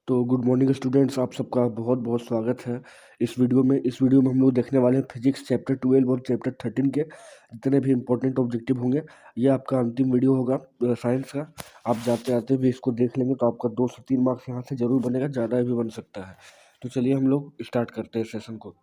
तो good morning students, आप सबका बहुत बहुत स्वागत है इस वीडियो में हम लोग देखने वाले हैं फिजिक्स चैप्टर 12 और चैप्टर 13 के जितने भी इंपॉर्टेंट ऑब्जेक्टिव होंगे। ये आपका अंतिम वीडियो होगा साइंस का। आप जाते आते भी इसको देख लेंगे तो आपका 2 से 3 मार्क्स यहाँ से जरूर बनेगा, ज़्यादा भी बन सकता है। तो चलिए हम लोग स्टार्ट करते हैं सेशन को।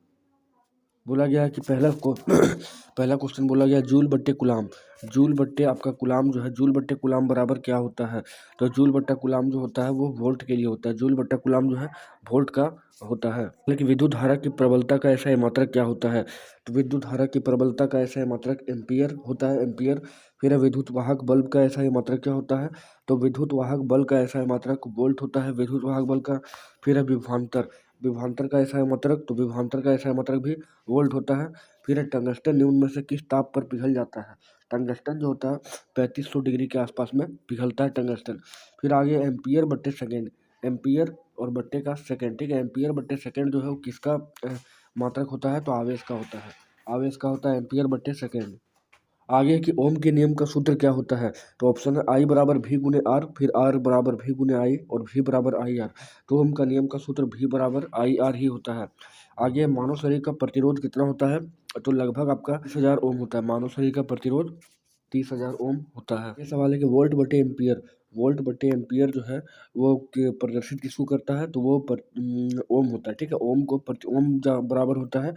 बोला गया है कि पहला क्वेश्चन बोला गया जूल बट्टे कुलाम। जूल बट्टे आपका कुलाम जो है, जूल बट्टे कुलाम बराबर क्या होता है? तो जूल बट्टा कुलाम जो होता है वो वोल्ट के लिए होता है। जूल बट्टा कुलाम जो है वोल्ट का होता है। लेकिन विद्युत धारा की प्रबलता का ऐसा मात्रक क्या होता है? तो विद्युत धारा की प्रबलता का ऐसा मात्रक एम्पियर होता है, एम्पियर। फिर है विद्युत वाहक बल्ब का ऐसा ही मात्रक क्या होता है? तो विद्युत वाहक बल्ब का ऐसा मात्रक वोल्ट होता है, विद्युत वाहक बल्ब का। फिर है विभवांतर, विभवांतर का ऐसा मात्रक, तो विभवांतर का ऐसा मात्रक भी वोल्ट होता है। फिर है टंगस्टन निम्न में से किस ताप पर पिघल जाता है? टंगस्टन जो होता है 3500 डिग्री के आसपास में पिघलता है टंगस्टन। फिर आगे एम्पियर बट्टे सेकेंड, एम्पियर और बट्टे का सेकेंड, ठीक है। एम्पियर बट्टे सेकेंड जो है वो किसका मात्रक होता है? तो आवेश का होता है, आवेश का होता है एम्पियर बट्टे सेकेंड। आगे कि ओम के नियम का सूत्र क्या होता है? तो ऑप्शन है आई बराबर भी गुने आर, फिर आर बराबर भी गुने आई और भी बराबर आई आर। तो ओम का नियम का सूत्र भी बराबर आई आर ही होता है। आगे मानव शरीर का प्रतिरोध कितना होता है? तो लगभग आपका 30,000 ओम होता है। मानव शरीर का प्रतिरोध 30,000 ओम होता है। ये सवाल है कि वोल्ट बटे एम्पियर, वोल्ट बटे एम्पियर जो है वो प्रदर्शित किसको करता है? तो वो ओम होता है, ठीक है। ओम को बराबर होता है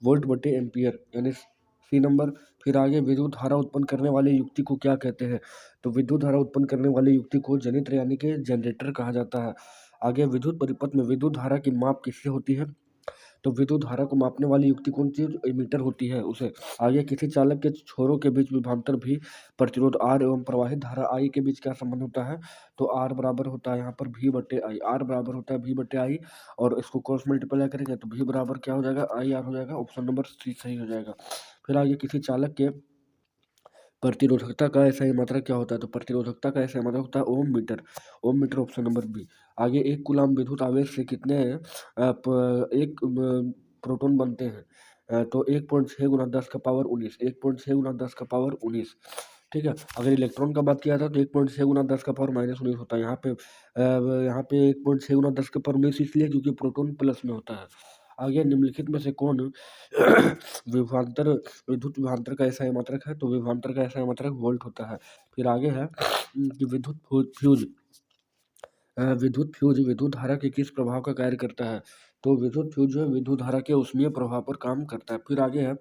वोल्ट बटे एम्पियर, यानी सी नंबर। फिर आगे विद्युत धारा उत्पन्न करने वाली युक्ति को क्या कहते हैं? तो विद्युत धारा उत्पन्न करने वाली युक्ति को जनित्र यानी कि जनरेटर कहा जाता है। आगे विद्युत परिपथ में विद्युत धारा की माप किससे होती है? तो विद्युत धारा को मापने वाली युक्ति कौन सी? एमीटर होती है उसे। आगे किसी चालक के छोरों के बीच विभवांतर भी प्रतिरोध आर एवं प्रवाहित धारा आई के बीच क्या संबंध होता है? तो आर बराबर होता है यहाँ पर भी बटे आई, आर बराबर होता है भी बटे आई। और इसको क्रॉस मल्टीप्लाई करेंगे तो भी बराबर क्या हो जाएगा? आई आर हो जाएगा। ऑप्शन नंबर सी सही हो जाएगा। फिर आगे किसी चालक के प्रतिरोधकता का ऐसा मात्रक क्या होता है? तो प्रतिरोधकता का ऐसा मात्रक होता है ओम मीटर, ओम मीटर ऑप्शन नंबर बी। आगे एक कूलाम विद्युत आवेश से कितने प्रोटॉन बनते हैं? तो 1.6 गुना 10 का पावर 19, 1.6 गुना 10 का पावर 19, ठीक है। अगर इलेक्ट्रॉन का बात किया था तो 1.6 गुना 10 का पावर -19 होता है। यहाँ पे 1.6 गुना 10 का पावर 19 इसलिए क्योंकि प्रोटॉन प्लस में होता है। आगे निम्नलिखित में से कौन विभवांतर विद्युत विभवांतर का ऐसा मात्रक है? तो विभवांतर का ऐसा मात्रक वोल्ट होता है। फिर आगे है कि विद्युत फ्यूज विद्युत धारा के किस प्रभाव का कार्य करता है? तो विद्युत फ्यूज जो है विद्युत धारा के उष्मीय प्रभाव पर काम करता है। फिर आगे है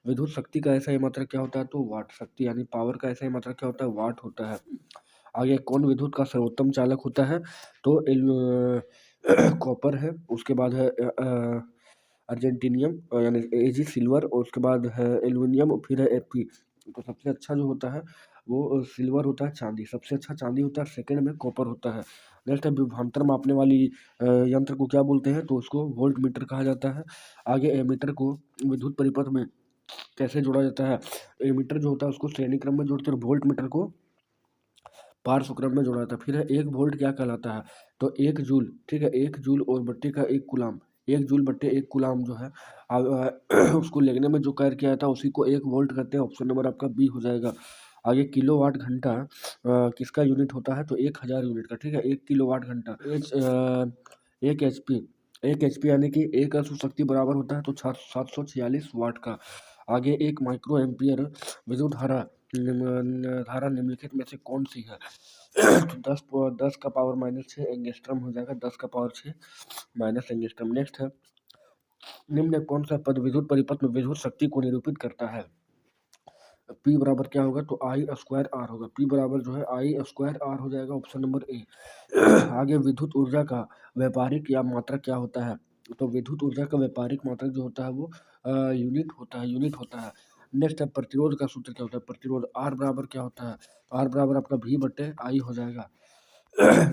विद्युत शक्ति का ऐसा मात्रक क्या होता है? तो वाट, शक्ति यानी पावर का ऐसा मात्रक क्या होता है? वाट होता है। आगे कौन विद्युत का सर्वोत्तम चालक होता है? तो कॉपर है, उसके बाद है अर्जेंटीनियम यानी एजी सिल्वर, और उसके बाद है एल्युमिनियम, और फिर है एफी। तो सबसे अच्छा जो होता है वो सिल्वर होता है, चांदी सबसे अच्छा चांदी होता है, सेकंड में कॉपर होता है। नेक्स्ट है विभवांतर मापने वाली यंत्र को क्या बोलते हैं? तो उसको वोल्ट मीटर कहा जाता है। आगे एमीटर को विद्युत परिपथ में कैसे जोड़ा जाता है? एमीटर जो होता है उसको श्रेणी क्रम में जोड़ते हैं, वोल्ट मीटर को पार्श्व क्रम में जोड़ा जाता है। फिर है एक वोल्ट क्या कहलाता है? तो एक जूल, ठीक है। एक जूल और बट्टे का एक कुलाम, एक जूल बट्टे एक कुलाम जो है उसको लेने में जो कार्य किया जाता है उसी को एक वोल्ट कहते हैं। ऑप्शन नंबर आपका बी हो जाएगा। आगे किलोवाट घंटा किसका यूनिट होता है? तो 1000 यूनिट का, ठीक है। 1 किलोवाट घंटा एक एच पी, एक एच पी यानी कि एक अश्व शक्ति बराबर होता है तो 746 वाट का। आगे एक माइक्रो एम्पियर विद्युत धारा निम्नलिखित में से कौन सी है? तो 10 का पावर -6 एंगस्ट्रम हो जाएगा, 10 का पावर 6 माइनस एंगस्ट्रम। नेक्स्ट है निम्न में कौन सा पद विद्युत परिपथ में विद्युत शक्ति को निरूपित करता है? P बराबर क्या होगा? तो आई स्क्वायर आर होगा। P बराबर जो है आई स्क्वायर आर हो जाएगा, ऑप्शन नंबर ए। आगे विद्युत ऊर्जा का व्यापारिक या मात्रक क्या होता है? तो विद्युत ऊर्जा का व्यापारिक मात्रक जो होता है वो यूनिट होता है, यूनिट होता है। नेक्स्ट है प्रतिरोध का सूत्र क्या होता है? प्रतिरोध आर बराबर क्या होता है? तो आर बराबर आपका भी बटे आई हो जाएगा।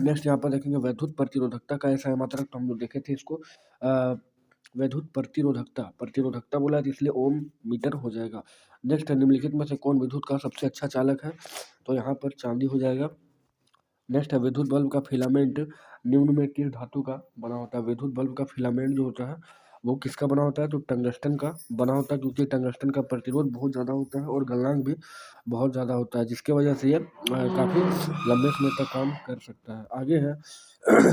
नेक्स्ट यहाँ पर देखेंगे वैद्युत प्रतिरोधकता का ऐसा मात्रक, तो हम लोग देखे थे इसको वैद्युत प्रतिरोधकता, प्रतिरोधकता बोला तो इसलिए ओम मीटर हो जाएगा। नेक्स्ट है निम्नलिखित में से कौन विद्युत का सबसे अच्छा चालक है? तो यहाँ पर चांदी हो जाएगा। नेक्स्ट है विद्युत बल्ब का फिलामेंट निम्न में किस धातु का बना होता है? विद्युत बल्ब का फिलामेंट जो होता है वो किसका बना होता है, तो टंगस्टन का बना होता है, क्योंकि टंगस्टन का प्रतिरोध बहुत ज़्यादा होता है और गलनांक भी बहुत ज़्यादा होता है, जिसके वजह से ये काफ़ी लंबे समय तक काम कर सकता है। आगे है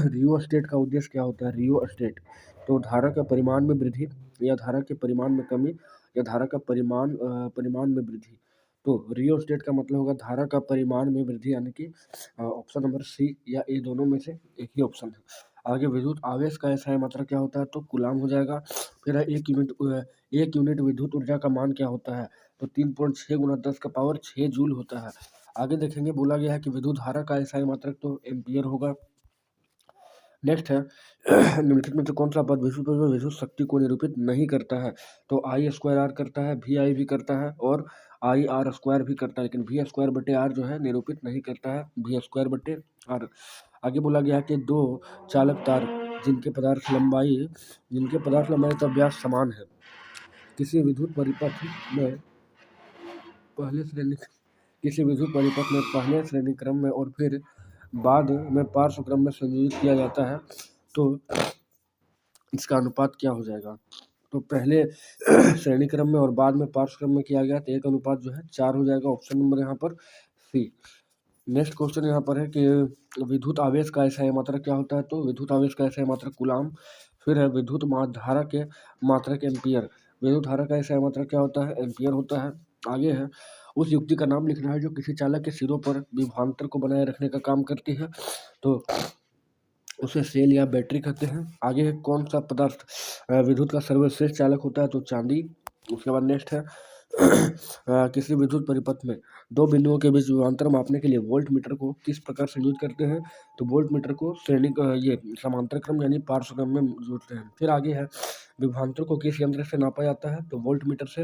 रियोस्टेट का उद्देश्य क्या होता है। रियोस्टेट तो धारा का परिमाण में वृद्धि या धारा के परिमाण में कमी या धारा का परिमाण में वृद्धि। तो रियोस्टेट का मतलब होगा धारा का परिमाण में वृद्धि, यानी कि ऑप्शन नंबर सी या ए दोनों में से एक ही ऑप्शन है। आगे विद्युत आवेश का SI मात्रा क्या होता है, तो कूलाम हो जाएगा। फिर है एक यूनिट विद्युत ऊर्जा का मान क्या होता है, तो 3.6 गुना 10 का पावर 6 जूल होता है। आगे देखेंगे, बोला गया है कि विद्युत धारा का SI मात्रक तो एम्पियर होगा। नेक्स्ट है निम्नलिखित में से कौन सा पद विद्युत में विद्युत शक्ति को निरूपित नहीं करता है, तो I² R करता है, VI भी करता है और IR² भी करता है, लेकिन V²/R जो है निरूपित नहीं करता है, V²/R। आगे बोला गया है कि दो चालक तार जिनके पदार्थ लंबाई का व्यास समान है, किसी विद्युत परिपथ में पहले श्रेणी क्रम में और फिर बाद में पार्श्व क्रम में संयोजित किया जाता है, तो इसका अनुपात क्या हो जाएगा। तो पहले श्रेणी क्रम में और बाद में पार्श्व क्रम में किया गया तो एक अनुपात जो है 4 हो जाएगा, ऑप्शन नंबर यहाँ पर सी। नेक्स्ट क्वेश्चन यहाँ पर है कि विद्युत आवेश का SI मात्रक क्या होता है, तो विद्युत आवेश का SI मात्रक कूलाम। फिर है विद्युत धारा के मात्रक एम्पियर। विद्युत धारा का SI मात्रक क्या होता है, एम्पियर होता है। आगे है उस युक्ति का नाम लिखना है जो किसी चालक के सिरों पर विभवांतर को बनाए रखने का काम करती है, तो उसे सेल या बैटरी कहते हैं। आगे है कौन सा पदार्थ विद्युत का सर्वश्रेष्ठ चालक होता है, तो चांदी। उसके बाद नेक्स्ट है किसी विद्युत परिपथ में दो बिंदुओं के बीच विभवांतर मापने के लिए वोल्ट मीटर को किस प्रकार से यूज करते हैं, तो वोल्ट मीटर को ये समांतर क्रम यानी पार्श्व क्रम में जोड़ते हैं। फिर आगे है विभवांतर को किस यंत्र से नापा जाता है, तो वोल्ट मीटर से।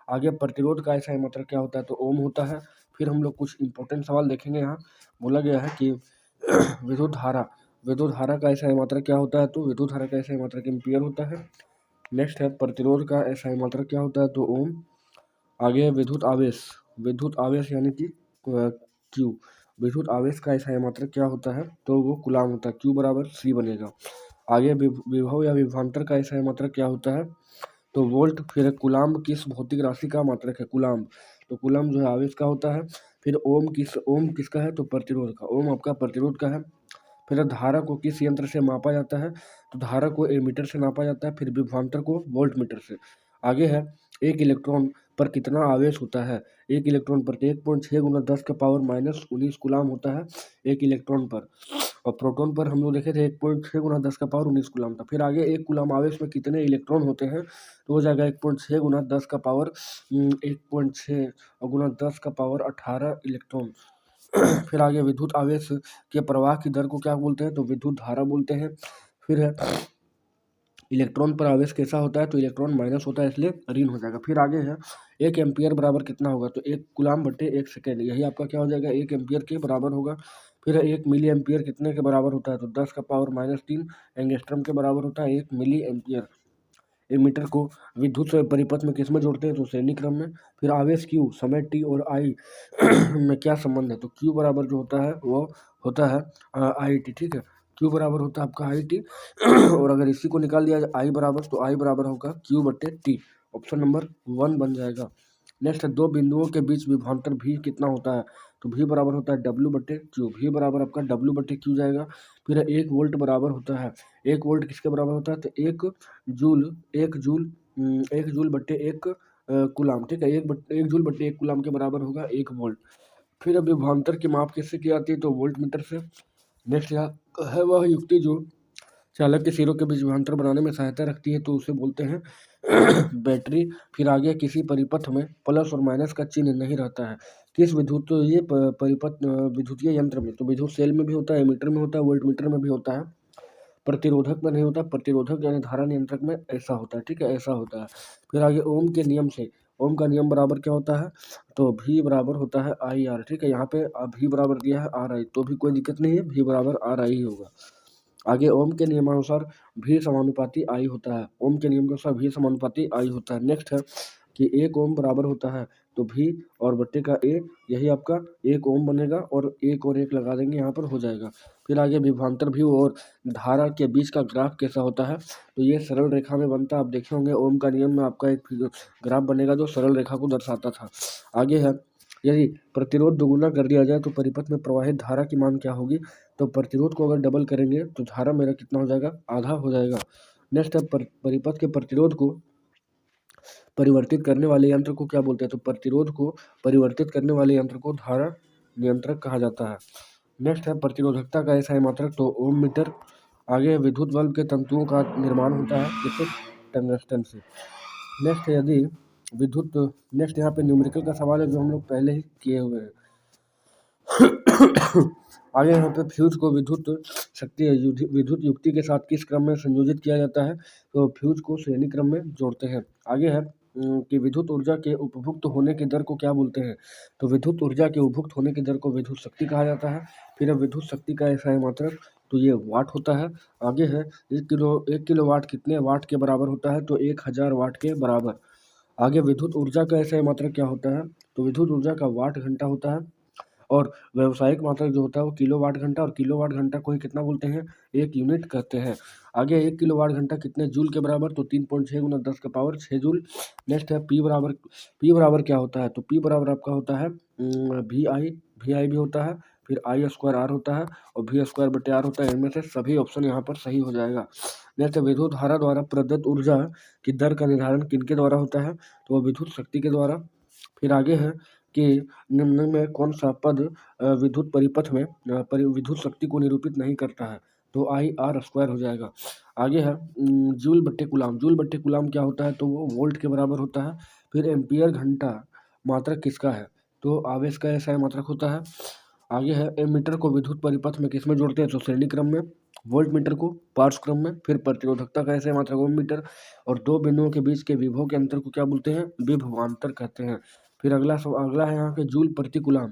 आगे प्रतिरोध का SI मात्रक क्या होता है, तो ओम होता है। फिर हम लोग कुछ इंपॉर्टेंट सवाल देखेंगे। यहाँ बोला गया है कि विद्युत धारा का SI मात्रक क्या होता है, तो विद्युत धारा का SI मात्रक एम्पियर होता है। नेक्स्ट है प्रतिरोध का SI मात्रक क्या होता है, तो ओम। आगे विद्युत आवेश यानी कि Q। विद्युत आवेश का SI मात्रक क्या होता है, तो वो कूलाम होता है, Q/C बनेगा। आगे विभव या विभवांतर का SI मात्रक क्या होता है, तो वोल्ट। फिर कूलाम किस भौतिक राशि का मात्रक है, कूलाम। तो कूलाम जो है आवेश का होता है। फिर ओम किसका है, तो प्रतिरोध का। ओम आपका प्रतिरोध का है। फिर धारा को किस यंत्र से मापा जाता है, तो धारा को एमीटर से नापा जाता है। फिर विभवांतर को वोल्ट मीटर से। आगे है एक इलेक्ट्रॉन पर कितना आवेश होता है, एक इलेक्ट्रॉन पर 1.6 गुना 10 का पावर -19 कूलाम होता है एक इलेक्ट्रॉन पर। और प्रोटॉन पर हम लोग देखे थे 1.6 गुना 10 का पावर 19 कूलाम था। फिर आगे एक कूलाम आवेश में कितने इलेक्ट्रॉन होते हैं, तो हो जाएगा 1.6 गुना 10 का पावर 1.6 गुना 10 का पावर 18 इलेक्ट्रॉन। फिर आगे विद्युत आवेश के प्रवाह की दर को क्या बोलते हैं, तो विद्युत धारा बोलते हैं। फिर है इलेक्ट्रॉन पर आवेश कैसा होता है, तो इलेक्ट्रॉन माइनस होता है, इसलिए ऋण हो जाएगा। फिर आगे है 1 एम्पियर बराबर कितना होगा, तो 1 कूलाम बटे 1 सेकेंड, यही आपका क्या हो जाएगा, 1 एम्पियर के बराबर होगा। फिर है 1 मिली एम्पियर कितने के बराबर होता है, तो 10 का पावर -3 एंगस्ट्रम के बराबर होता है 1 मिली एम्पियर। एमीटर को विद्युत परिपथ में किस में जोड़ते हैं, तो श्रेणी क्रम में। फिर आवेश Q, समय T और I में क्या संबंध है, तो Q बराबर जो होता है वो होता है IT, ठीक है। Q बराबर होता है आपका IT और अगर इसी को निकाल दिया जाए I बराबर, तो I बराबर होगा Q/T, ऑप्शन नंबर 1 बन जाएगा। नेक्स्ट है दो बिंदुओं के बीच विभवांतर भी कितना होता है, तो V बराबर होता है W/Q। V बराबर आपका W/Q जाएगा। फिर 1 वोल्ट बराबर होता है, 1 वोल्ट किसके बराबर होता है, तो 1 जूल बट्टे 1 कूलाम, ठीक है। 1 जूल बट्टे 1 कूलाम के बराबर होगा 1 वोल्ट। फिर अब विभवांतर की माप किससे की जाती है, तो वोल्ट मीटर से। नेक्स्ट है वह युक्ति जो चालक के सिरों के बीच विभवांतर बनाने में सहायता रखती है, तो उसे बोलते हैं बैटरी। फिर आगे किसी परिपथ में प्लस और माइनस का चिन्ह नहीं रहता है, किस विद्युतीय यंत्र में, तो विद्युत सेल में भी होता है, एमीटर में होता है, वोल्ट मीटर में भी होता है, प्रतिरोधक में नहीं होता। प्रतिरोधक यानी धारा नियंत्रक में ऐसा होता है, ठीक है, ऐसा होता है। फिर आगे ओम के नियम से, ओम का नियम बराबर क्या होता है, तो V बराबर होता है IR, ठीक है। यहाँ पे V बराबर दिया है RI, तो भी कोई दिक्कत नहीं है, V बराबर RI ही होगा। आगे ओम के नियमानुसार V समानुपाती I होता है, ओम के नियम के अनुसार V समानुपाती I होता है। नेक्स्ट है कि 1 ओम बराबर होता है तो भी और बट्टे का ए, यही आपका 1 ओम बनेगा और 1 और 1 लगा देंगे यहाँ पर, हो जाएगा। फिर आगे विभवांतर व्यू और धारा के बीच का ग्राफ कैसा होता है, तो ये सरल रेखा में बनता है। आप देखे होंगे ओम का नियम में आपका एक ग्राफ बनेगा जो सरल रेखा को दर्शाता था। आगे है, यदि प्रतिरोध दोगुना कर दिया जाए तो परिपथ में प्रवाहित धारा की मान क्या होगी, तो प्रतिरोध को अगर डबल करेंगे तो धारा मेरा कितना हो जाएगा, आधा हो जाएगा। नेक्स्ट है परिपथ के प्रतिरोध को परिवर्तित करने वाले यंत्र को क्या बोलते हैं, तो प्रतिरोध को परिवर्तित करने वाले यंत्र को धारा नियंत्रक कहा जाता है। नेक्स्ट है प्रतिरोधकता का एसआई मात्रक, तो ओम मीटर। आगे विद्युत बल्ब के तंतुओं का निर्माण होता है जिससे टंगस्टन से। नेक्स्ट है यदि विद्युत, नेक्स्ट यहाँ पे न्यूमेरिकल का सवाल है जो हम लोग पहले ही किए हुए हैं। आगे यहाँ पे फ्यूज को विद्युत शक्ति विद्युत युक्ति के साथ किस क्रम में संयोजित किया जाता है, तो फ्यूज को श्रेणी क्रम में जोड़ते हैं। आगे है कि विद्युत ऊर्जा के उपभुक्त होने की दर को क्या बोलते हैं, तो विद्युत ऊर्जा के उपभुक्त होने की दर को विद्युत शक्ति कहा जाता है। फिर विद्युत शक्ति का एसआई मात्रक, तो ये वाट होता है। आगे है 1 किलोवाट कितने वाट के बराबर होता है, तो 1000 वाट के बराबर। आगे विद्युत ऊर्जा का एसआई मात्रक क्या होता है, तो विद्युत ऊर्जा का वाट घंटा होता है और व्यावसायिक मात्रक जो होता है वो किलोवाट घंटा, और किलोवाट घंटा को ही कितना बोलते हैं, 1 यूनिट कहते हैं। आगे 1 किलोवाट घंटा कितने जूल के बराबर, तो 3.6 × 10 का पावर 6 जूल। नेक्स्ट है पी बराबर क्या होता है, तो पी बराबर आपका होता है वी आई भी होता है, फिर I² R होता है और V² R होता है। इनमें से सभी ऑप्शन यहाँ पर सही हो जाएगा। नेक्स्ट विद्युत धारा द्वारा प्रदत्त ऊर्जा की दर का निर्धारण किनके द्वारा होता है, तो वो विद्युत शक्ति के द्वारा। फिर आगे है कि निम्न में कौन सा पद विद्युत परिपथ में विद्युत शक्ति को निरूपित नहीं करता है, तो I/R² हो जाएगा। आगे है जूल बट्टे कूलाम। जूल बट्टे कूलाम क्या होता है, तो वो वोल्ट के बराबर होता है। फिर एम्पियर घंटा मात्रक किसका है, तो आवेश का एसआई मात्रक होता है। आगे है एमीटर को विद्युत परिपथ में किसमें जोड़ते हैं, तो श्रेणी क्रम में। वोल्ट मीटर को पार्श्व क्रम में। फिर प्रतिरोधकता का एसआई मात्रक ओम मीटर, और दो बिंदुओं के बीच के विभव के अंतर को क्या बोलते हैं, विभवांतर कहते हैं। फिर अगला है यहाँ पे जूल प्रति कूलाम।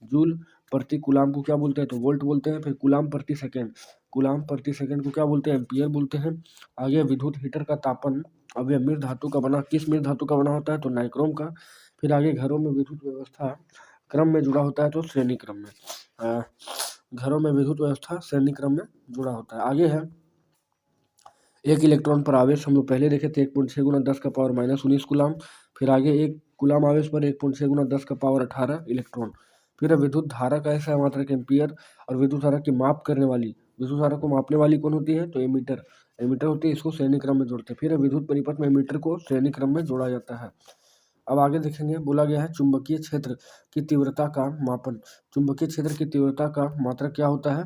जूल प्रति कूलाम को क्या बोलते हैं, तो वोल्ट बोलते हैं। फिर कूलाम प्रति सेकेंड, कूलाम प्रति सेकेंड को क्या बोलते हैं, एम्पियर बोलते हैं। आगे विद्युत हीटर का तापन अब यह मृत धातु का बना, किस मृत धातु का बना होता है, तो नाइक्रोम का। फिर आगे घरों में विद्युत व्यवस्था क्रम में जुड़ा होता है, तो श्रेणी क्रम में। घरों में विद्युत व्यवस्था श्रेणी क्रम में जुड़ा होता है। आगे है एक इलेक्ट्रॉन पर आवेश, हम लोग पहले देखे थे 1.6 × 10 का पावर -19 कूलाम। फिर आगे 1 कूलाम आवेश पर 1.6 × 10 का पावर 18 इलेक्ट्रॉन। फिर विद्युत धारा का ऐसा मात्रक एम्पियर, और विद्युत धारा की माप करने वाली, विद्युत धारा को मापने वाली कौन होती है, तो एमीटर। एमीटर होती है, इसको श्रेणी क्रम में जोड़ते हैं। फिर विद्युत परिपथ में एमीटर को श्रेणी क्रम में जोड़ा जाता है। अब आगे देखेंगे, बोला गया है चुंबकीय क्षेत्र की तीव्रता का मापन। चुंबकीय क्षेत्र की तीव्रता का मात्रक क्या होता है,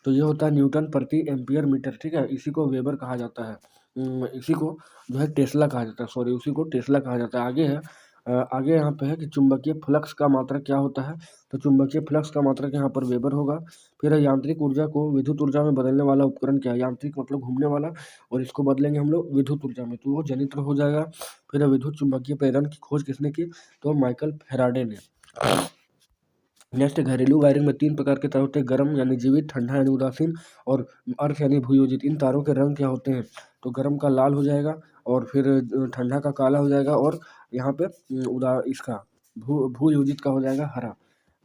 तो ये होता है न्यूटन प्रति एम्पियर मीटर। ठीक है, इसी को वेबर कहा जाता है, इसी को जो है टेस्ला कहा जाता है, सॉरी उसी को टेस्ला कहा जाता है। आगे है आगे यहाँ पे है कि चुंबकीय फ्लक्स का मात्रक क्या होता है, तो चुंबकीय फ्लक्स का मात्रक यहाँ पर वेबर होगा। फिर यांत्रिक ऊर्जा को विद्युत ऊर्जा में बदलने वाला उपकरण क्या है, यांत्रिक मतलब घूमने वाला, और इसको बदलेंगे हम लोग विद्युत ऊर्जा में, तो वो जनित्र हो जाएगा। फिर विद्युत चुंबकीय प्रेरण की खोज किसने की, तो माइकल फैराडे ने। नेक्स्ट घरेलू वायरिंग में 3 प्रकार के तार होते हैं, गर्म यानी जीवित, ठंडा यानी उदासीन, और अर्थ यानी भूयोजित। इन तारों के रंग क्या होते हैं, तो गर्म का लाल हो जाएगा, और फिर ठंडा का काला हो जाएगा, और यहाँ पे इसका भूयोजित का हो जाएगा हरा,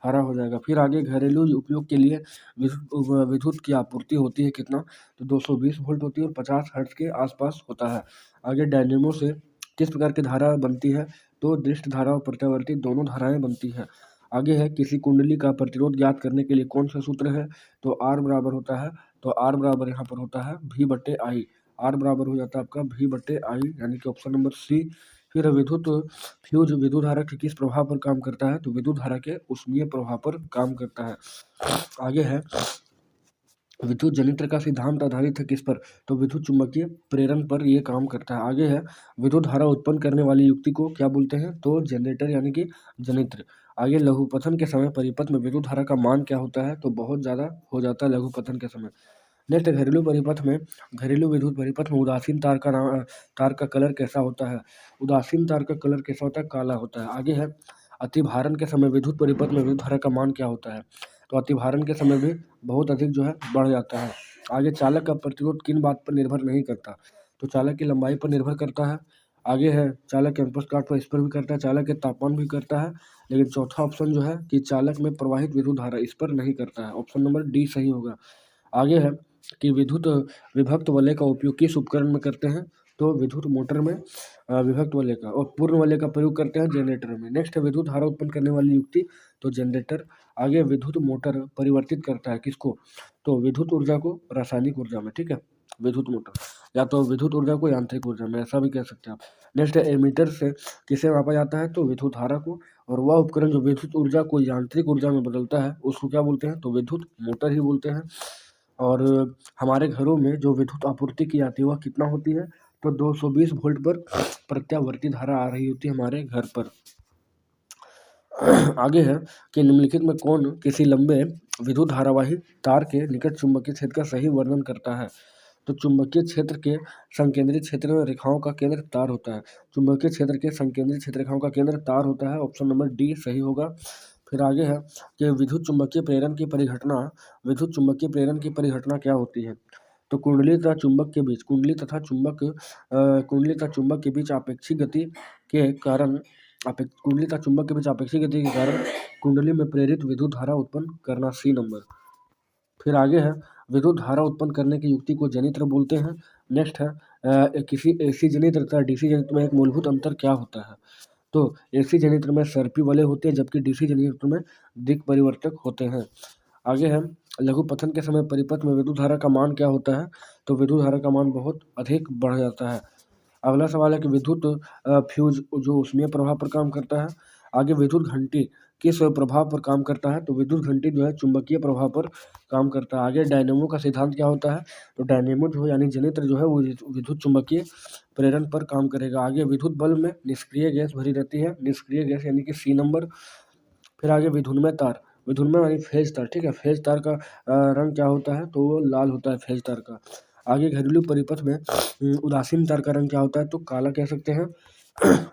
हरा हो जाएगा। फिर आगे घरेलू उपयोग के लिए विद्युत की आपूर्ति होती है कितना, तो 220 वोल्ट होती है और 50 हर्ट्ज के आसपास होता है। आगे डायनेमो से किस प्रकार की धारा बनती है, तो दृष्ट धारा और प्रत्यावर्ती दोनों धाराएं बनती है। आगे है किसी कुंडली का प्रतिरोध ज्ञात करने के लिए कौन सा सूत्र है, तो आर बराबर होता है, तो आर बराबर यहाँ पर होता है V/I। आर बराबर हो जाता है आपका V/I, यानी कि ऑप्शन नंबर सी। फिर विद्युत फ्यूज विद्युत धारा के किस प्रभाव पर काम करता है, तो विद्युत धारा के ऊष्मीय प्रभाव पर काम करता है। आगे है विद्युत जनित्र का सिद्धांत आधारित है किस पर, तो विद्युत चुंबकीय प्रेरण पर यह काम करता है। आगे है विद्युत धारा उत्पन्न करने वाली युक्ति को क्या बोलते हैं, तो जनरेटर यानी कि जनित्र। आगे लघुपथन के समय परिपथ में विद्युत धारा का मान क्या होता है, तो बहुत ज़्यादा हो जाता है लघुपथन के समय। नेक्स्ट घरेलू विद्युत परिपथ में उदासीन तार का कलर कैसा होता है, उदासीन तार का कलर कैसा होता है, काला होता है। आगे है अतिभारण के समय विद्युत परिपथ में विद्युत धारा का मान क्या होता है, तो अतिभारण के समय भी बहुत अधिक जो है बढ़ जाता है। आगे चालक का प्रतिरोध किन बात पर निर्भर नहीं करता, तो चालक की लंबाई पर निर्भर करता है। आगे है चालक कैंपस काट पर, इस पर भी करता है। चालक के तापमान भी करता है, लेकिन चौथा ऑप्शन जो है कि चालक में प्रवाहित विद्युत धारा, इस पर नहीं करता है। ऑप्शन नंबर डी सही होगा। आगे है कि विद्युत विभक्त वलय का उपयोग किस उपकरण में करते हैं, तो विद्युत मोटर में विभक्त वलय का, और पूर्ण वलय का प्रयोग करते हैं जनरेटर में। नेक्स्ट है विद्युत धारा उत्पन्न करने वाली युक्ति, तो जनरेटर। आगे विद्युत मोटर परिवर्तित करता है किसको, तो विद्युत ऊर्जा को रासायनिक ऊर्जा में, ठीक है। विद्युत मोटर या तो विद्युत ऊर्जा को यांत्रिक ऊर्जा में, ऐसा भी कह सकते हैं आप। नेक्स्ट है एमीटर से किसे मापा जाता है, तो विद्युत धारा को। और वह उपकरण जो विद्युत ऊर्जा को यांत्रिक ऊर्जा में बदलता है उसको क्या बोलते हैं, तो विद्युत मोटर ही बोलते हैं। और हमारे घरों में जो विद्युत आपूर्ति की जाती है वह कितना होती है, तो 220 वोल्ट पर प्रत्यावर्ती धारा आ रही होती है हमारे घर पर। आगे है कि निम्नलिखित में कौन किसी लंबे विद्युत धारावाही तार के निकट चुंबकीय क्षेत्र का सही वर्णन करता है, तो चुंबकीय क्षेत्र के संकेंद्रित क्षेत्र में रेखाओं का केंद्र तार होता है। चुंबकीय क्षेत्र के संकेंद्रित क्षेत्र रेखाओं का केंद्र तार होता है। ऑप्शन नंबर डी सही होगा। फिर आगे है कि विद्युत चुंबकीय प्रेरण की परिघटना, विद्युत चुंबकीय प्रेरण की परिघटना क्या होती है, तो कुंडली तथा चुंबक के बीच, कुंडली तथा चुंबक के बीच आपेक्षिक गति के कारण, कुंडली तथा चुंबक के बीच आपेक्षिक गति के कारण कुंडली में प्रेरित विद्युत धारा उत्पन्न करना, सी नंबर। फिर आगे है विद्युत धारा उत्पन्न करने की युक्ति को जनित्र बोलते हैं। नेक्स्ट है किसी एसी जनित्र तथा डीसी जनित्र में एक मूलभूत अंतर क्या होता है, तो एसी जनित्र में सर्पी वाले होते हैं जबकि डीसी जनित्र में दिक् परिवर्तक होते हैं। आगे है लघु पथन के समय परिपथ में विद्युत धारा का मान क्या होता है, तो विद्युत धारा का मान बहुत अधिक बढ़ जाता है। अगला सवाल है कि विद्युत फ्यूज जो ऊष्मीय प्रभाव पर काम करता है। आगे विद्युत घंटी किस प्रभाव पर काम करता है, तो विद्युत घंटी जो है चुंबकीय प्रभाव पर काम करता है। आगे डायनेमो का सिद्धांत क्या होता है, तो डायनेमो जो है यानी जनित्र जो है वो विद्युत चुंबकीय प्रेरण पर काम करेगा। आगे विद्युत बल्ब में निष्क्रिय गैस भरी रहती है, निष्क्रिय गैस यानी कि सी नंबर। फिर आगे विधुन्मय तार, विधुन्मय यानी फेज तार, ठीक है। फेज तार का रंग क्या होता है, तो वो लाल होता है फेज तार का। आगे घरेलू परिपथ में उदासीन तार का रंग क्या होता है, तो काला कह सकते हैं।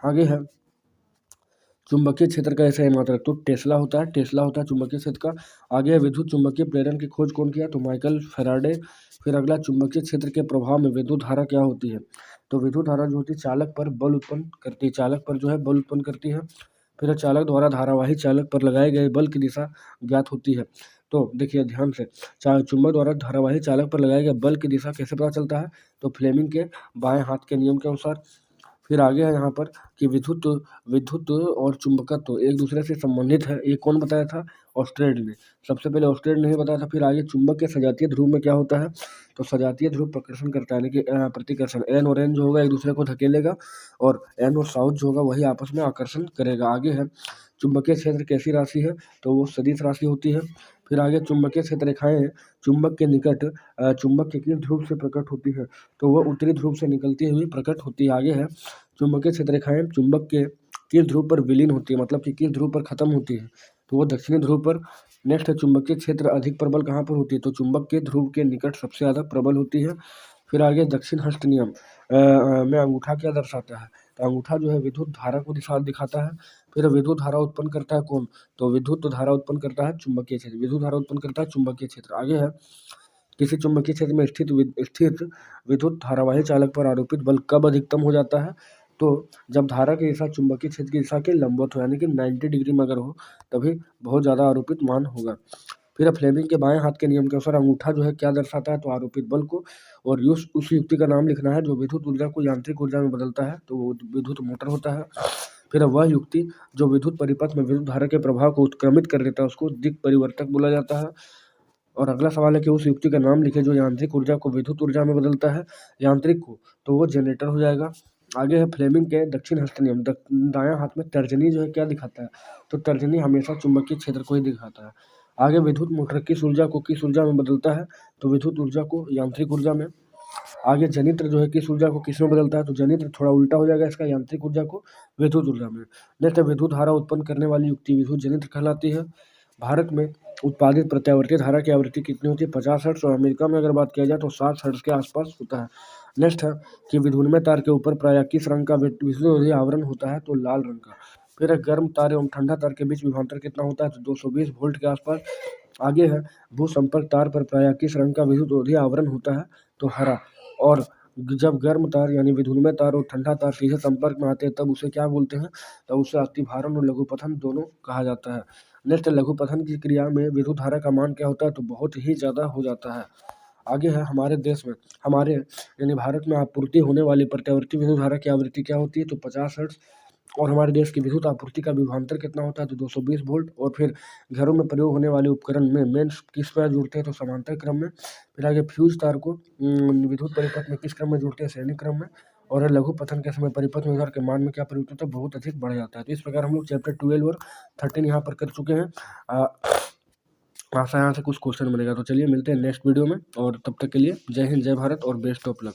आगे है चुंबकीय क्षेत्र का ऐसा मात्रक, तो टेस्ला होता है, टेस्ला होता है चुंबकीय क्षेत्र का। आगे है विद्युत चुंबकीय प्रेरण की खोज कौन किया, तो माइकल फैराडे। फिर अगला चुंबकीय क्षेत्र के प्रभाव में विद्युत धारा क्या होती है, तो विद्युत धारा जो होती है चालक पर बल उत्पन्न करती है, चालक पर जो है बल उत्पन्न करती है। फिर चालक द्वारा धारावाही चालक पर लगाए गए बल की दिशा ज्ञात होती है। तो देखिए ध्यान से, चुंबक द्वारा धारावाही चालक पर लगाए गए बल की दिशा कैसे पता चलता है, तो फ्लेमिंग के बाएं हाथ के नियम के अनुसार। फिर आगे है यहाँ पर कि विद्युत विद्युत और चुंबकत्व एक दूसरे से संबंधित है, ये कौन बताया था, ऑस्ट्रेड ने। सबसे पहले ऑस्ट्रेड ने ही बताया था। फिर आगे चुंबक के सजातीय ध्रुव में क्या होता है, तो सजातीय ध्रुव प्रकर्षण करता है, यानी कि प्रतिकर्षण। एन और एन जो होगा एक दूसरे को धकेलेगा और एन और साउथ जो होगा वही आपस में आकर्षण करेगा। आगे है चुंबकीय क्षेत्र कैसी राशि है, तो वो सदिश राशि होती है। फिर आगे चुंबकीय क्षेत्र रेखाएं चुंबक के निकट चुंबक के किस ध्रुव से प्रकट होती है, तो वह उत्तरी ध्रुव से निकलती हुई प्रकट होती है। आगे है चुंबकीय क्षेत्र रेखाएं चुंबक के किस ध्रुव पर विलीन होती है, मतलब कि किस ध्रुव पर खत्म होती है, तो वो दक्षिणी ध्रुव पर। नेक्स्ट है चुंबकीय क्षेत्र अधिक प्रबल कहाँ पर होती है, तो चुंबक के ध्रुव के निकट सबसे ज़्यादा प्रबल होती है। फिर आगे दक्षिण हस्त नियम में अंगूठा क्या दर्शाता है, तो अंगूठा जो है विद्युत धारा को दिशा दिखाता है। फिर विद्युत धारा उत्पन्न करता है कौन, तो विद्युत धारा उत्पन्न करता है चुंबकीय क्षेत्र, विद्युत धारा उत्पन्न करता है चुंबकीय क्षेत्र। आगे है किसी चुंबकीय क्षेत्र में स्थित विद्युत धारावाही चालक पर आरोपित बल कब अधिकतम हो जाता है, तो जब धारा की दिशा चुंबकीय क्षेत्र की दिशा के लंबवत हो, यानी कि 90 डिग्री में अगर हो तभी बहुत ज़्यादा आरोपित मान होगा। फिर फ्लेमिंग के बाएं हाथ के नियम के अनुसार अंगूठा जो है क्या दर्शाता है, तो आरोपित बल को। और उस युक्ति का नाम लिखना है जो विद्युत ऊर्जा को यांत्रिक ऊर्जा में बदलता है, तो वो विद्युत मोटर होता है। फिर वह युक्ति जो विद्युत परिपथ में विद्युत धारा के प्रभाव को उत्क्रमित कर देता है उसको दिक् परिवर्तक बोला जाता है। और अगला सवाल है कि उस युक्ति का नाम लिखे जो यांत्रिक ऊर्जा को विद्युत ऊर्जा में बदलता है, यांत्रिक को, तो वो जनरेटर हो जाएगा। आगे है फ्लेमिंग के दक्षिण हस्त नियम, दायां हाथ में तर्जनी जो है क्या दिखाता है, तो तर्जनी हमेशा चुंबकीय क्षेत्र को ही दिखाता है। आगे विद्युत मोटर किस ऊर्जा को किस ऊर्जा में बदलता है, तो विद्युत ऊर्जा को यांत्रिक ऊर्जा में। आगे जनित्र जो है किस ऊर्जा को किस में बदलता है, तो जनित्र थोड़ा उल्टा हो जाएगा इसका, यांत्रिक ऊर्जा को विद्युत ऊर्जा में। नेक्स्ट विद्युत धारा उत्पन्न करने वाली युक्ति विद्युत जनित्र कहलाती है। भारत में उत्पादित प्रत्यावर्ती धारा की आवृत्ति कितनी होती है, 50 हर्ट्ज, और अमेरिका में अगर बात किया जाए तो 60 हर्ट्ज के आसपास होता है। नेक्स्ट है कि विधुन्मय तार के ऊपर प्रायः किस रंग का विद्युत आवरण होता है, तो लाल रंग का। फिर गर्म तार एवं ठंडा तार के बीच विभवांतर कितना होता है, तो 220 वोल्ट के आसपास। आगे है भू संपर्क तार पर प्रायः किस रंग का विद्युत आवरण होता है, तो हरा। और जब गर्म तार यानी विद्युन्मय तार और ठंडा तार सीधे संपर्क में आते हैं तब उसे क्या बोलते हैं? तब उसे अतिभारण और लघुपथन दोनों कहा जाता है। नेक्स्ट लघुपथन की क्रिया में विद्युत धारा का मान क्या होता है? तो बहुत ही ज़्यादा हो जाता है। आगे है हमारे देश में, हमारे यानी भारत में आपूर्ति होने वाली प्रत्यावर्ती विद्युत धारा की आवृत्ति क्या होती है? तो 50 हर्ट्ज। और हमारे देश की विद्युत आपूर्ति का विभवांतर कितना होता है? तो 220 वोल्ट। और फिर घरों में प्रयोग होने वाले उपकरण में मेंस किस प्रकार जुड़ते हैं? तो समांतर क्रम में। फिर आगे फ्यूज तार को विद्युत परिपथ में किस क्रम में जुड़ते हैं? श्रेणी क्रम में। और लघु पथन के समय परिपथ में के मान में क्या परिवर्तन होता है? बहुत अधिक बढ़ जाता है। तो इस प्रकार हम लोग चैप्टर 12 और 13 यहाँ पर कर चुके हैं। आशा यहाँ से कुछ क्वेश्चन बनेगा। तो चलिए मिलते हैं नेक्स्ट वीडियो में, और तब तक के लिए जय हिंद, जय भारत और बेस्ट ऑफ लक।